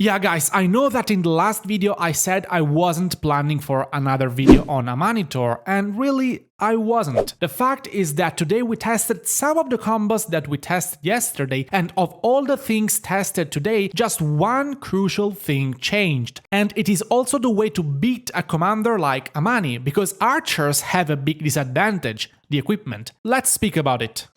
Yeah guys, I know that in the last video I said I wasn't planning for another video on Amanitore, and really I wasn't. The fact is that today we tested some of the combos that we tested yesterday, and of all the things tested today, just one crucial thing changed. And it is also the way to beat a commander like Amani, because archers have a big disadvantage: the equipment. Let's speak about it.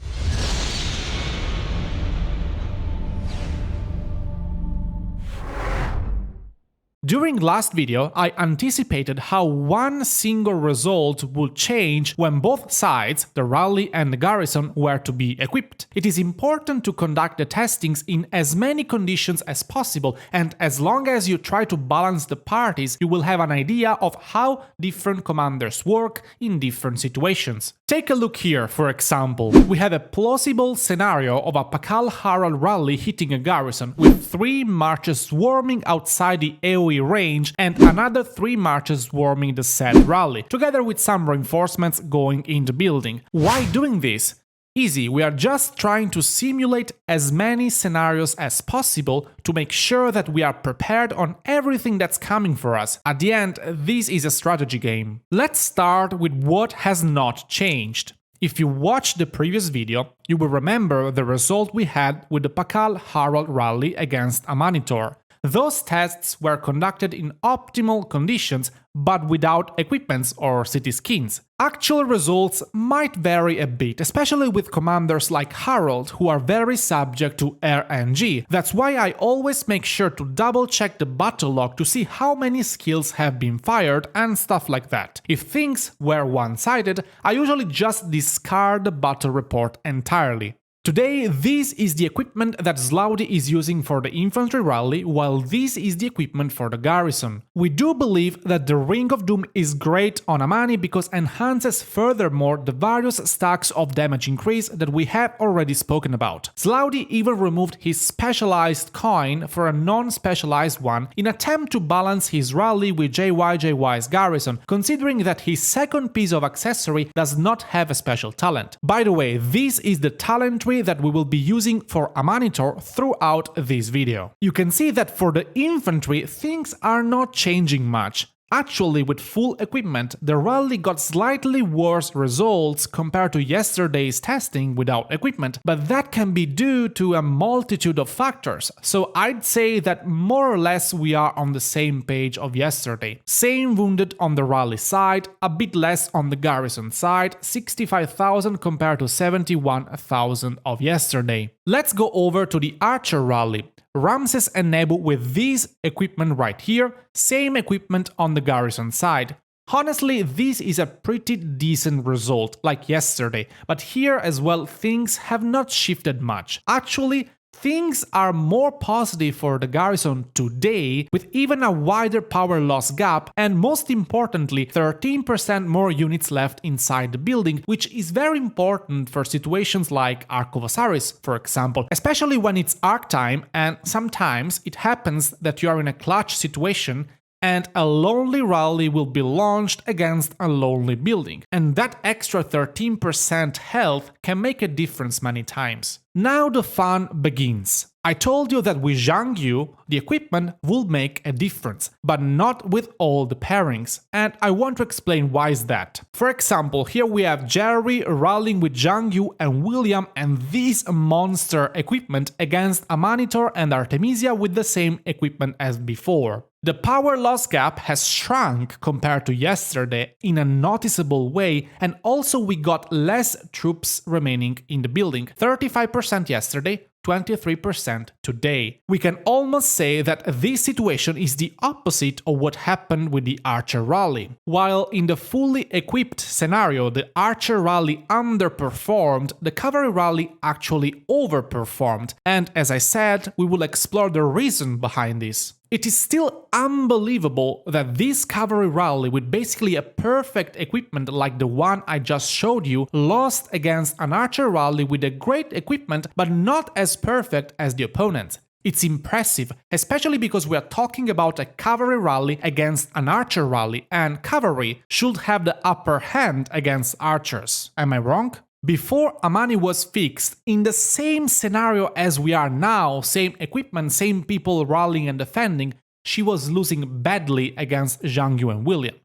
During last video, I anticipated how one single result would change when both sides, the rally and the garrison, were to be equipped. It is important to conduct the testings in as many conditions as possible, and as long as you try to balance the parties, you will have an idea of how different commanders work in different situations. Take a look here, for example. We have a plausible scenario of a Pakal Harald rally hitting a garrison, with 3 marches swarming outside the AoE range and another 3 marches swarming the said rally, together with some reinforcements going in the building. Why doing this? Easy, we are just trying to simulate as many scenarios as possible to make sure that we are prepared on everything that's coming for us. At the end, this is a strategy game. Let's start with what has not changed. If you watched the previous video, you will remember the result we had with the Pakal Harald rally against Amanitore. Those tests were conducted in optimal conditions, but without equipments or city skins. Actual results might vary a bit, especially with commanders like Harald, who are very subject to RNG. That's why I always make sure to double check the battle log to see how many skills have been fired and stuff like that. If things were one-sided, I usually just discard the battle report entirely. Today, this is the equipment that Slaudi is using for the infantry rally, while this is the equipment for the garrison. We do believe that the Ring of Doom is great on Amani because enhances furthermore the various stacks of damage increase that we have already spoken about. Slaudi even removed his specialized coin for a non-specialized one in attempt to balance his rally with JYJY's garrison, considering that his second piece of accessory does not have a special talent. By the way, this is the talent tree that we will be using for Amanitore throughout this video. You can see that for the infantry, things are not changing much. Actually, with full equipment, the rally got slightly worse results compared to yesterday's testing without equipment, but that can be due to a multitude of factors, so I'd say that more or less we are on the same page of yesterday. Same wounded on the rally side, a bit less on the garrison side, 65,000 compared to 71,000 of yesterday. Let's go over to the archer rally. Ramses and Nebu with this equipment right here, same equipment on the garrison side. Honestly, this is a pretty decent result, like yesterday, but here as well things have not shifted much. Actually, things are more positive for the garrison today, with even a wider power loss gap and most importantly 13% more units left inside the building, which is very important for situations like Ark of Osiris, for example, especially when it's arc time and sometimes it happens that you are in a clutch situation and a lonely rally will be launched against a lonely building, and that extra 13% health can make a difference many times. Now the fun begins. I told you that with Zhang Yu, the equipment will make a difference, but not with all the pairings, and I want to explain why is that. For example, here we have Jerry rallying with Zhang Yu and William and this monster equipment against Amanitore and Artemisia with the same equipment as before. The power loss gap has shrunk compared to yesterday in a noticeable way, and also we got less troops remaining in the building, 35% yesterday, 23% today. We can almost say that this situation is the opposite of what happened with the Archer rally. While in the fully equipped scenario the Archer rally underperformed, the Cavalry rally actually overperformed, and as I said, we will explore the reason behind this. It is still unbelievable that this Cavalry rally with basically a perfect equipment like the one I just showed you lost against an Archer rally with a great equipment but not as perfect as the opponent. It's impressive, especially because we are talking about a Cavalry rally against an Archer rally, and Cavalry should have the upper hand against Archers. Am I wrong? Before Amani was fixed, in the same scenario as we are now, same equipment, same people rallying and defending, she was losing badly against Zhang Yu and William.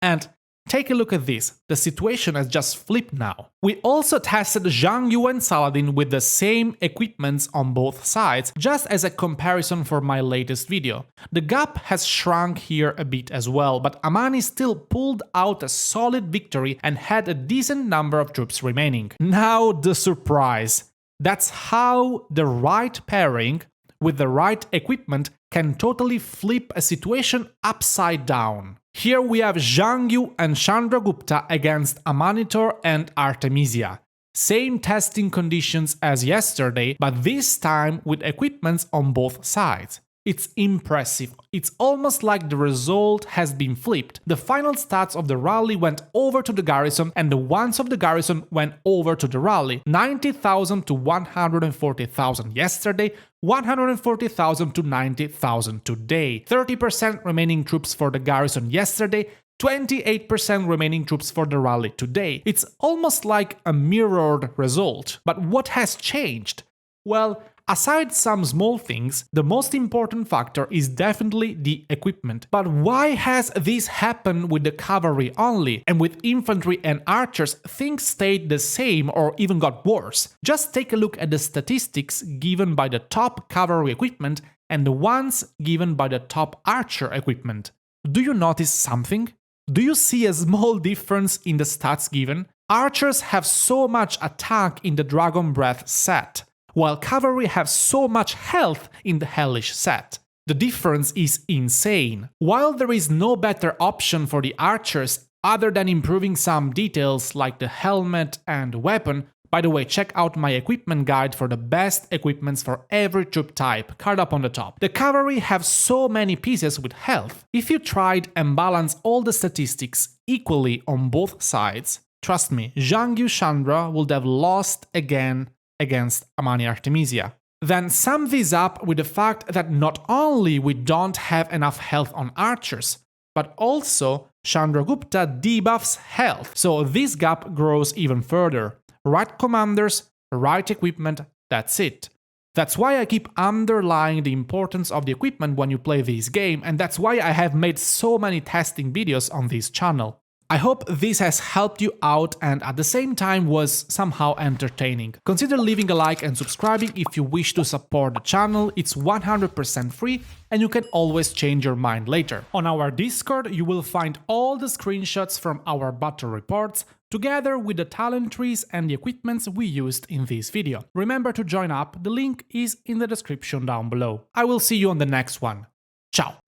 And take a look at this, the situation has just flipped now. We also tested Zhang Yu and Saladin with the same equipments on both sides, just as a comparison for my latest video. The gap has shrunk here a bit as well, but Amani still pulled out a solid victory and had a decent number of troops remaining. Now the surprise. That's how the right pairing with the right equipment can totally flip a situation upside down. Here we have Zhang Yu and Chandragupta against Amanitore and Artemisia. Same testing conditions as yesterday, but this time with equipments on both sides. It's impressive. It's almost like the result has been flipped. The final stats of the rally went over to the garrison and the ones of the garrison went over to the rally. 90,000 to 140,000 yesterday, 140,000 to 90,000 today. 30% remaining troops for the garrison yesterday, 28% remaining troops for the rally today. It's almost like a mirrored result. But what has changed? Well, aside some small things, the most important factor is definitely the equipment. But why has this happened with the cavalry only, and with infantry and archers things stayed the same or even got worse? Just take a look at the statistics given by the top cavalry equipment and the ones given by the top archer equipment. Do you notice something? Do you see a small difference in the stats given? Archers have so much attack in the Dragon Breath set, while cavalry have so much health in the Hellish set. The difference is insane. While there is no better option for the archers other than improving some details like the helmet and weapon, by the way, check out my equipment guide for the best equipments for every troop type, card up on the top. The cavalry have so many pieces with health. If you tried and balance all the statistics equally on both sides, trust me, Zhang Yu Chandra would have lost again against Amani Artemisia. Then sum this up with the fact that not only we don't have enough health on archers, but also Chandragupta debuffs health, so this gap grows even further. Right commanders, right equipment, that's it. That's why I keep underlying the importance of the equipment when you play this game, and that's why I have made so many testing videos on this channel. I hope this has helped you out and at the same time was somehow entertaining. Consider leaving a like and subscribing if you wish to support the channel, it's 100% free and you can always change your mind later. On our Discord you will find all the screenshots from our battle reports, together with the talent trees and the equipments we used in this video. Remember to join up, the link is in the description down below. I will see you on the next one. Ciao!